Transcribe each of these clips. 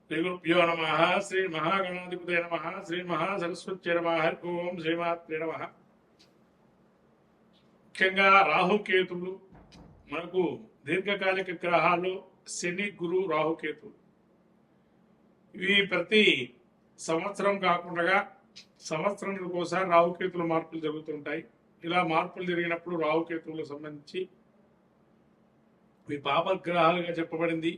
శ్రీగురుభ్యో నమ. శ్రీ మహాగణాధిపతే నమ. శ్రీ మహాసరస్వత్యై నమ. ఓం శ్రీమాత్రే నమ. ముఖ్యంగా రాహుకేతువులు మనకు దీర్ఘకాలిక గ్రహాల్లో శని, గురు, రాహుకేతువులు ఇవి ప్రతి సంవత్సరం కాకుండా సంవత్సరానికి ఒకసారి రాహుకేతువుల మార్పులు జరుగుతుంటాయి. ఇలా మార్పులు జరిగినప్పుడు రాహుకేతువులకు సంబంధించి ఇవి పాపగ్రహాలుగా చెప్పబడింది.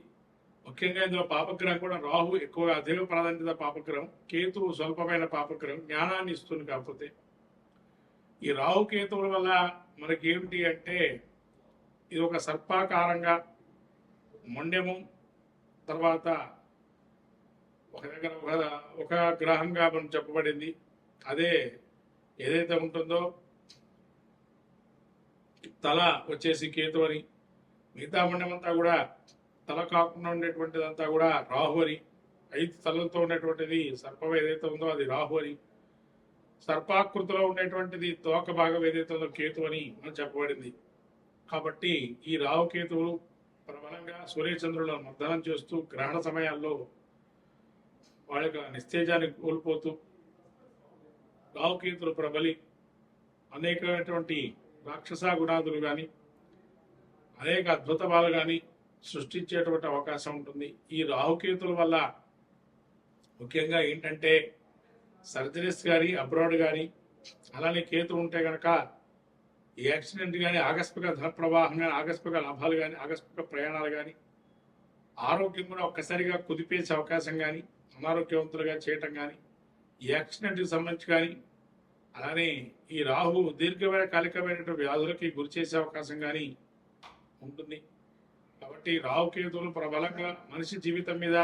ముఖ్యంగా ఇందులో పాపగ్రహం కూడా రాహు ఎక్కువగా అధిక ప్రాధాన్యత పాపగ్రహం, కేతువు స్వల్పమైన పాపగ్రహం, జ్ఞానాన్ని ఇస్తుంది. కాకపోతే ఈ రాహుకేతువుల వల్ల మనకి ఏమిటి అంటే ఇది ఒక సర్పాకారంగా మొండెము, తర్వాత ఒక దగ్గర ఒక గ్రహంగా మనం చెప్పబడింది. అదే ఏదైతే ఉంటుందో తల వచ్చేసి కేతు అని, మిగతా మొండెమంతా కూడా తల కాకుండా ఉండేటువంటిదంతా కూడా రాహు అని, 5 తలలతో ఉండేటువంటిది సర్పం ఏదైతే ఉందో అది రాహు అని, సర్పాకృతిలో ఉండేటువంటిది తోక భాగం ఏదైతే ఉందో కేతు అని మనం చెప్పబడింది. కాబట్టి ఈ రాహుకేతువులు ప్రబలంగా సూర్యచంద్రులను మర్దనం చేస్తూ గ్రహణ సమయాల్లో వాళ్ళ యొక్క నిస్తేజాన్ని కోల్పోతూ రాహుకేతులు ప్రబలి అనేకమైనటువంటి రాక్షస గుణాదులు కానీ అనేక అద్భుతాలు కానీ సృష్టించేటువంటి అవకాశం ఉంటుంది. ఈ రాహుకేతుల వల్ల ముఖ్యంగా ఏంటంటే సర్జరీస్ కానీ అబ్రాడ్ కానీ, అలానే కేతు ఉంటే కనుక ఈ యాక్సిడెంట్ కానీ, ఆకస్మిక ధన ప్రవాహం కానీ, ఆకస్మిక లాభాలు కానీ, ఆకస్మిక ప్రయాణాలు కానీ, ఆరోగ్యం కూడా ఒక్కసారిగా కుదిపేసే అవకాశం కానీ, అనారోగ్యవంతులుగా చేయటం కానీ, ఈ యాక్సిడెంట్కి సంబంధించి కానీ, అలానే ఈ రాహు దీర్ఘమైన కాలికమైనటువంటి వ్యాధులకి గురి చేసే అవకాశం కానీ ఉంటుంది. కాబట్టి రాహుకేతువులు ప్రబలంగా మనిషి జీవితం మీద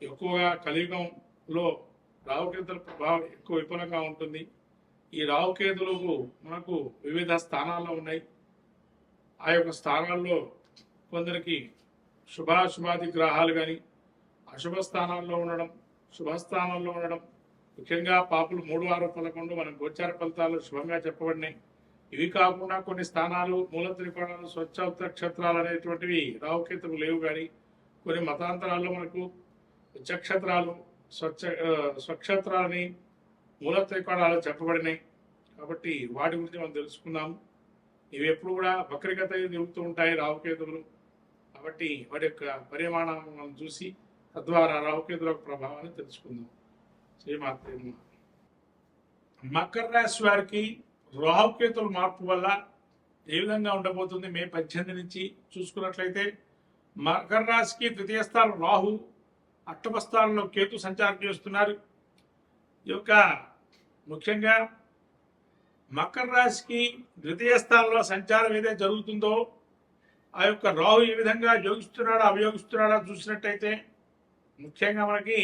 ఎక్కువగా కలియుగంలో రాహుకేతుల ప్రభావం ఎక్కువ విపులంగా ఉంటుంది. ఈ రాహుకేతులకు మనకు వివిధ స్థానాల్లో ఉన్నాయి. ఆ యొక్క స్థానాల్లో కొందరికి శుభాశుభాది గ్రహాలు కానీ అశుభ స్థానాల్లో ఉండడం, శుభస్థానాల్లో ఉండడం, ముఖ్యంగా పాపులు 3, 6, 11 మన గోచార ఫలితాలు శుభంగా చెప్పబడినాయి. ఇవి కాకుండా కొన్ని స్థానాలు మూల త్రికోణాలు, స్వచ్ఛ నక్షత్రాలు అనేటువంటివి రాహుకేతువు లేవు. కానీ కొన్ని మతాంతరాల్లో మనకు నక్షత్రాలు స్వక్షత్రాలని మూల త్రికోణాలు చెప్పబడినాయి. కాబట్టి వాటి గురించి మనం తెలుసుకుందాము. ఇవి ఎప్పుడు కూడా వక్రిగత తిరుగుతూ ఉంటాయి రాహుకేతువులు. కాబట్టి వాటి యొక్క పరిమాణాలను మనం చూసి తద్వారా రాహుకేతుల ప్రభావాన్ని తెలుసుకుందాం. శ్రీమాత్రే నమః. మకర రాశి వారికి రాహుకేతుల మార్పు వల్ల ఏ విధంగా ఉండబోతుంది మే 18 నుంచి చూసుకున్నట్లయితే, మకర రాశికి 2వ స్థానం రాహు, 8వ స్థానంలో కేతు సంచారం చేస్తున్నారు. ఈ యొక్క ముఖ్యంగా మకర రాశికి 2వ స్థానంలో సంచారం ఏదైతే జరుగుతుందో ఆ యొక్క రాహు ఏ విధంగా యోగిస్తున్నాడా అవయోగిస్తున్నాడా చూసినట్టయితే ముఖ్యంగా మనకి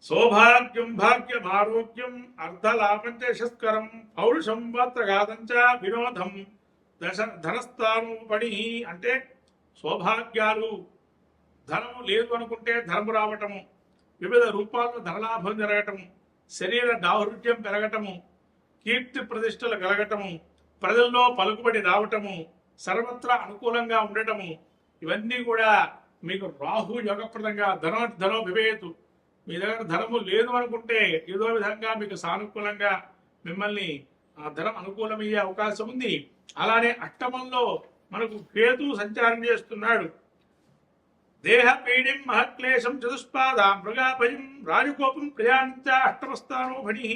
సౌభాగ్యం, భాగ్యం, ఆరోగ్యం, అర్ధలాభంచస్కరం, పౌరుషం, వాత్రఘాతంచ, వినోదం, ధనస్థానోపడి అంటే సౌభాగ్యాలు, ధనము లేదు అనుకుంటే ధనము రావటము, వివిధ రూపాల్లో ధనలాభం జరగటము, శరీర దాహృత్యం పెరగటము, కీర్తి ప్రతిష్టలు కలగటము, ప్రజల్లో పలుకుబడి రావటము, సర్వత్రా అనుకూలంగా ఉండటము, ఇవన్నీ కూడా మీకు రాహు యోగప్రదంగా ధనో వివేతు. మీ దగ్గర ధనము లేదు అనుకుంటే ఏదో విధంగా మీకు సానుకూలంగా మిమ్మల్ని ఆ ధనం అనుకూలమయ్యే అవకాశం ఉంది. అలానే అష్టమంలో మనకు కేతు సంచారం చేస్తున్నాడు. దేహ పీడిం మహక్లేశం చతుష్పాద మృగాభయం రాజకోపం ప్రయాణించ అష్టమస్థానో భణి.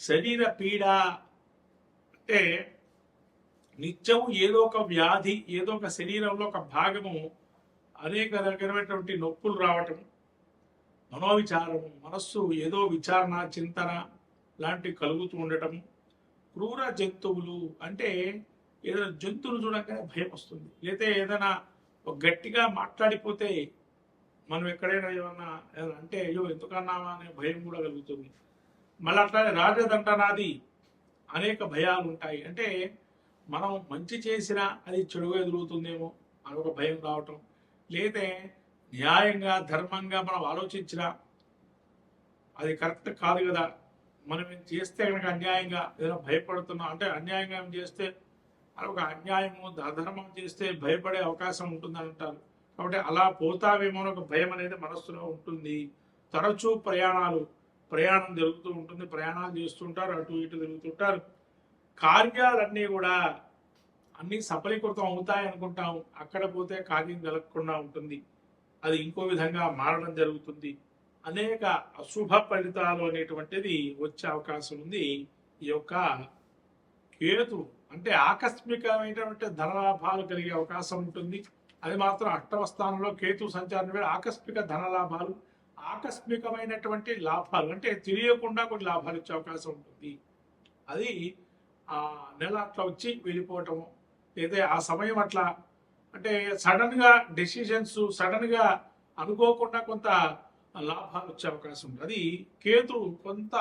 శరీర పీడ అంటే నిత్యం ఏదో ఒక వ్యాధి, ఏదో ఒక శరీరంలో ఒక భాగము అనేక రకమైనటువంటి నొప్పులు రావటం, మనోవిచారము, మనస్సు ఏదో విచారణ, చింతన లాంటివి కలుగుతూ ఉండటం, క్రూర జంతువులు అంటే ఏదైనా జంతువులు చూడగానే భయం వస్తుంది, లేతే ఏదైనా ఒక గట్టిగా మాట్లాడిపోతే మనం ఎక్కడైనా ఏమన్నా అంటే అయ్యో ఎందుకన్నామా అనే భయం కూడా కలుగుతుంది. మళ్ళీ అట్లానే రాజదండనాది అనేక భయాలు ఉంటాయి. అంటే మనం మంచి చేసినా అది చెడుగా ఎదుగుతుందేమో అదొక భయం రావటం, లేతే న్యాయంగా ధర్మంగా మనం ఆలోచించినా అది కరెక్ట్ కాదు కదా, మనం ఏం చేస్తే కనుక అన్యాయంగా ఏదైనా భయపడుతున్నాం అంటే అన్యాయంగా ఏం చేస్తే అది ఒక అన్యాయము, అధర్మం చేస్తే భయపడే అవకాశం ఉంటుందని అంటారు. కాబట్టి అలా పోతావేమో అని ఒక భయం అనేది మనస్సులో ఉంటుంది. తరచూ ప్రయాణం జరుగుతూ ఉంటుంది, ప్రయాణాలు చేస్తుంటారు, అటు ఇటు తిరుగుతుంటారు. కార్యాలన్నీ కూడా అన్నీ సఫలీకృతం అవుతాయి అనుకుంటాం, అక్కడ పోతే కార్యం జరగకుండా ఉంటుంది, అది ఇంకో విధంగా మారడం జరుగుతుంది. అనేక అశుభ ఫలితాలు అనేటువంటిది వచ్చే అవకాశం ఉంది. ఈ యొక్క కేతు అంటే ఆకస్మికమైనటువంటి ధనలాభాలు కలిగే అవకాశం ఉంటుంది. అది మాత్రం 8వ స్థానంలో కేతు సంచారం వేళ ఆకస్మిక ధనలాభాలు, ఆకస్మికమైనటువంటి లాభాలు అంటే తెలియకుండా కొన్ని లాభాలు ఇచ్చే అవకాశం ఉంటుంది. అది ఆ నెల అట్లా వచ్చి వెళ్ళిపోవటము, లేదా ఆ సమయం అట్లా అంటే సడన్గా డెసిషన్స్, సడన్గా అనుకోకుండా కొంత లాభాలు వచ్చే అవకాశం ఉంది. అది కేతు కొంత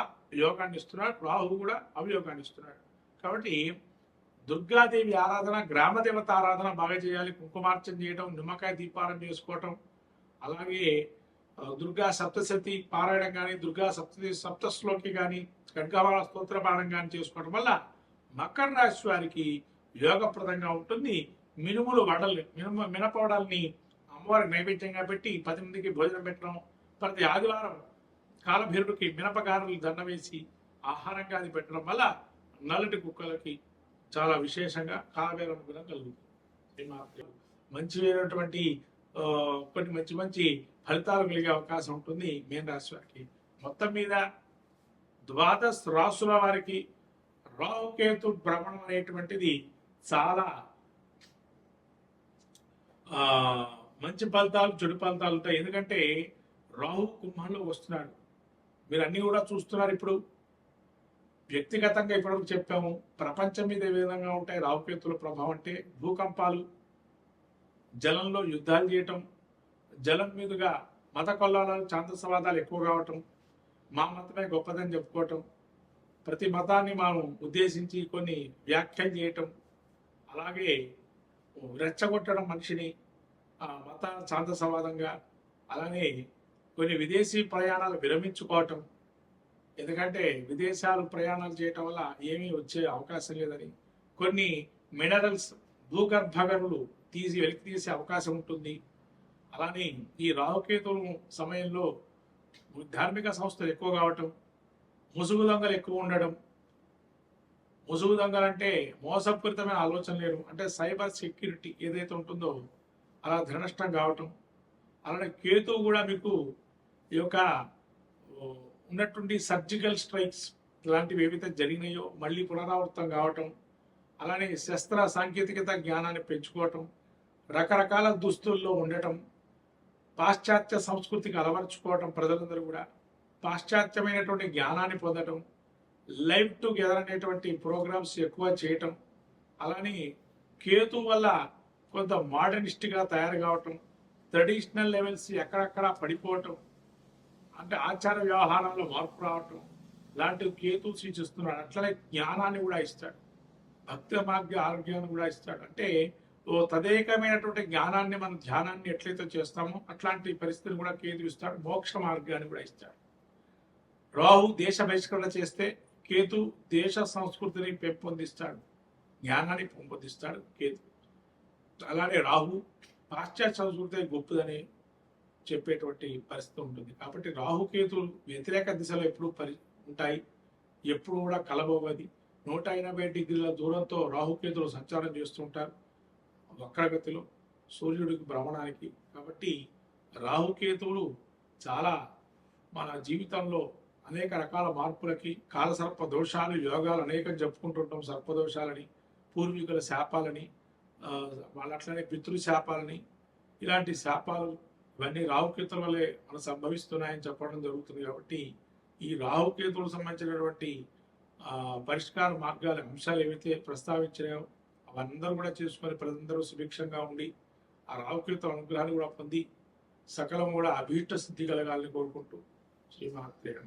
యోగాన్ని ఇస్తున్నాడు, రాహు కూడా అవయోగాన్ని ఇస్తున్నాడు. కాబట్టి దుర్గాదేవి ఆరాధన, గ్రామదేవత ఆరాధన బాగా చేయాలి. కుంకుమార్చన చేయడం, నిమ్మకాయ దీపారం చేసుకోవటం, అలాగే దుర్గా సప్తశతి పారాయణం కానీ, దుర్గా సప్తశ్లోకి కానీ, ఖడ్గమాల స్తోత్ర పారాయణం కానీ చేసుకోవడం వల్ల మకర రాశి వారికి యోగప్రదంగా ఉంటుంది. మినుములు వడలు, మినపవడల్ని అమ్మవారికి నైవేద్యంగా పెట్టి 10 మందికి భోజనం పెట్టడం, ప్రతి ఆదివారం కాలభైరుడికి మినపగారులు దండ వేసి ఆహారంగా అది పెట్టడం వల్ల నల్లటి కుక్కలకి చాలా విశేషంగా కాలభైరవ అనుగ్రహం కలుగుతుంది. మంచిమైనటువంటి కొన్ని మంచి మంచి ఫలితాలు కలిగే అవకాశం ఉంటుంది మీన రాశి వారికి. మొత్తం మీద 12 రాశుల వారికి రాహుకేతు భ్రమణం అనేటువంటిది చాలా మంచి ఫలితాలు, చెడు ఫలితాలు ఉంటాయి. ఎందుకంటే రాహు కుంభంలో వస్తున్నాడు, మీరు అన్ని కూడా చూస్తున్నారు. ఇప్పుడు వ్యక్తిగతంగా ఇప్పటివరకు చెప్పాము, ప్రపంచం మీద ఏ విధంగా ఉంటాయి రాహుకేతుల ప్రభావం అంటే భూకంపాలు, జలంలో యుద్ధాలు చేయటం, జలం మీదుగా మత కొల్లాలు, ఛాందసవాదాలు ఎక్కువ కావటం, మా మతమే గొప్పదని చెప్పుకోవటం, ప్రతి మతాన్ని మనం ఉద్దేశించి కొన్ని వ్యాఖ్యలు చేయటం, అలాగే రెచ్చగొట్టడం మనిషిని మత ఛాందసవాదంగా, అలానే కొన్ని విదేశీ ప్రయాణాలు విరమించుకోవటం, ఎందుకంటే విదేశాలు ప్రయాణాలు చేయటం వల్ల ఏమీ వచ్చే అవకాశం లేదని, కొన్ని మినరల్స్, భూగర్భ గనులు వెలికి తీసే అవకాశం ఉంటుంది. అలానే ఈ రాహుకేతువు సమయంలో ధార్మిక సంస్థలు ఎక్కువ కావటం, ముసుగు దొంగలు ఎక్కువ ఉండడం. ముసుగు దొంగలు అంటే మోసపూరితమైన ఆలోచన లేరు, అంటే సైబర్ సెక్యూరిటీ ఏదైతే ఉంటుందో అలా ధననష్టం కావటం. అలానే కేతువు కూడా మీకు ఈ యొక్క ఉన్నటువంటి సర్జికల్ స్ట్రైక్స్ ఇలాంటివి ఏవైతే జరిగినాయో మళ్ళీ పునరావృతం కావటం, అలానే శస్త్ర సాంకేతికత జ్ఞానాన్ని పెంచుకోవటం, రకరకాల దుస్తుల్లో ఉండటం, పాశ్చాత్య సంస్కృతికి అలవర్చుకోవటం, ప్రజలందరూ కూడా పాశ్చాత్యమైనటువంటి జ్ఞానాన్ని పొందటం, లైవ్ టుగెదర్ అనేటువంటి ప్రోగ్రామ్స్ ఎక్కువ చేయటం, అలానే కేతు వల్ల కొంత మోడర్నిస్ట్గా తయారు కావటం, ట్రెడిషనల్ లెవెల్స్ ఎక్కడెక్కడ పడిపోవటం, అంటే ఆచార వ్యవహారంలో మార్పు రావటం లాంటివి కేతు సూచిస్తున్నాడు. అట్లనే జ్ఞానాన్ని కూడా ఇస్తాడు, భక్తి మార్గ ఆరోగ్యాన్ని కూడా ఇస్తాడు. అంటే ఓ తదేకమైనటువంటి జ్ఞానాన్ని, మన ధ్యానాన్ని ఎట్లయితే చేస్తామో అట్లాంటి పరిస్థితిని కూడా కేతు ఇస్తాడు. మోక్ష మార్గాన్ని కూడా ఇస్తాడు. రాహు దేశ బహిష్కరణ చేస్తే కేతు దేశ సంస్కృతిని పెంపొందిస్తాడు, జ్ఞానాన్ని పెంపొందిస్తాడు కేతు. అలానే రాహు పాశ్చాత్య సంస్కృతి గొప్పదని చెప్పేటువంటి పరిస్థితి ఉంటుంది. కాబట్టి రాహుకేతులు వ్యతిరేక దిశలో ఎప్పుడు ఉంటాయి, ఎప్పుడు కూడా కలబోవది. 180 డిగ్రీల దూరంతో రాహుకేతులు సంచారం చేస్తుంటారు వక్రగతిలో సూర్యుడికి భ్రమణానికి. కాబట్టి రాహుకేతువులు చాలా మన జీవితంలో అనేక రకాల మార్పులకి, కాలసర్ప దోషాలు, యోగాలు అనేకం చెప్పుకుంటుంటాం. సర్పదోషాలని, పూర్వీకుల శాపాలని, వాళ్ళ అట్లనే పితృ శాపాలని, ఇలాంటి శాపాలు ఇవన్నీ రాహుకేతుల వల్లే మనకు సంభవిస్తున్నాయని చెప్పడం జరుగుతుంది. కాబట్టి ఈ రాహుకేతువులకు సంబంధించినటువంటి పరిష్కార మార్గాల అంశాలు ఏవైతే ప్రస్తావించినాయో అవన్నీ కూడా చేసుకొని ప్రజలందరూ సుభిక్షంగా ఉండి ఆ రాహుకేతు అనుగ్రహాన్ని కూడా పొంది సకలం కూడా అభీష్ట సిద్ధి కలగాలని కోరుకుంటూ శ్రీమహాత్రేయ.